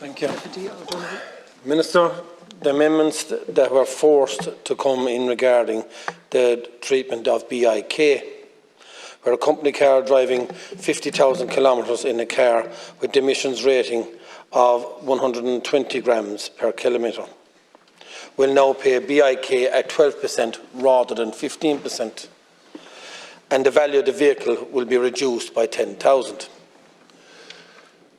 Thank you. Minister, the amendments that were forced to come in regarding the treatment of BIK, where a company car driving 50,000 kilometres in a car with emissions rating of 120 grams per kilometre will now pay BIK at 12% rather than 15%, and the value of the vehicle will be reduced by 10,000.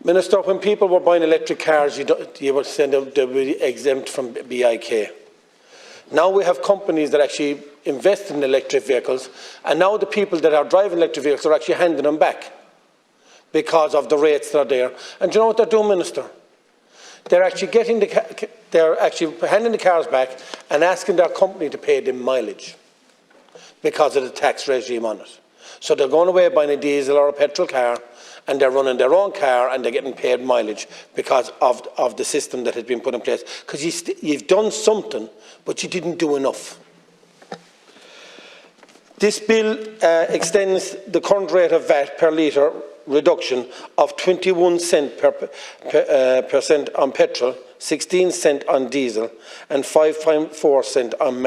Minister, when people were buying electric cars, you were saying they would be exempt from BIK. Now we have companies that actually invest in electric vehicles, and now the people that are driving electric vehicles are actually handing them back because of the rates that are there. And do you know what they're doing, Minister? They're actually handing the cars back and asking their company to pay them mileage because of the tax regime on it. So they're going away buying a diesel or a petrol car, and they're running their own car and they're getting paid mileage because of the system that has been put in place. Because you've done something, but you didn't do enough. This bill extends the current rate of VAT per litre reduction of 21 cents percent on petrol, 16 cents on diesel and 5.4 cents on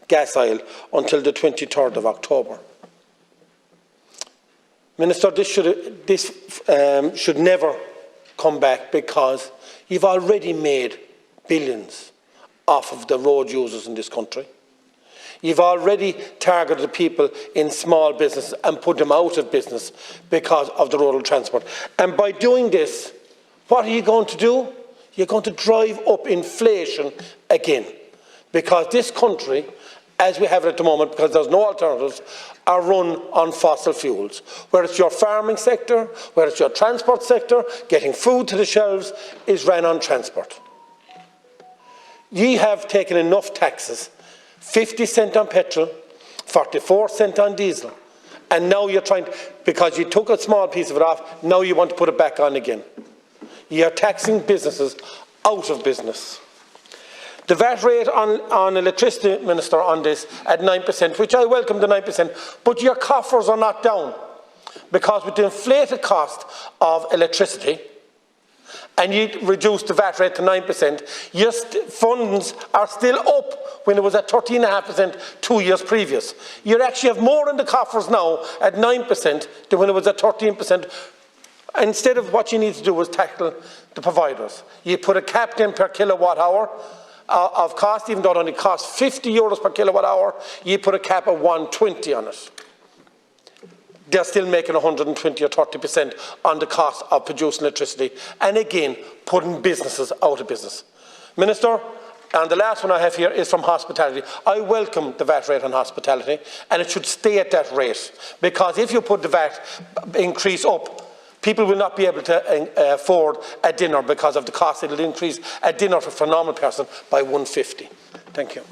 gas oil until the 23rd of October. Minister, this should never come back, because you've already made billions off of the road users in this country. You've already targeted the people in small business and put them out of business because of the road transport. And by doing this, what are you going to do? You're going to drive up inflation again, because this country, as we have it at the moment, because there's no alternatives, are run on fossil fuels. Whether it's your farming sector, whether it's your transport sector, getting food to the shelves is ran on transport. Ye have taken enough taxes, 50 cents on petrol, 44 cents on diesel, and now you're trying, because you took a small piece of it off, now you want to put it back on again. You're taxing businesses out of business. The VAT rate on electricity, Minister, on this at 9%, which I welcome the 9%, but your coffers are not down, because with the inflated cost of electricity, and you reduce the VAT rate to 9%, your funds are still up when it was at 13.5% 2 years previous. You actually have more in the coffers now at 9% than when it was at 13%. Instead of what you need to do is tackle the providers. You put a cap in per kilowatt hour of cost, even though it only costs €50 per kilowatt hour, you put a cap of 120 on it. They're still making 120 or 30% on the cost of producing electricity, and again, putting businesses out of business. Minister, and the last one I have here is from hospitality. I welcome the VAT rate on hospitality, and it should stay at that rate, because if you put the VAT increase up, people will not be able to afford a dinner because of the cost. It will increase a dinner for a normal person by 150. Thank you.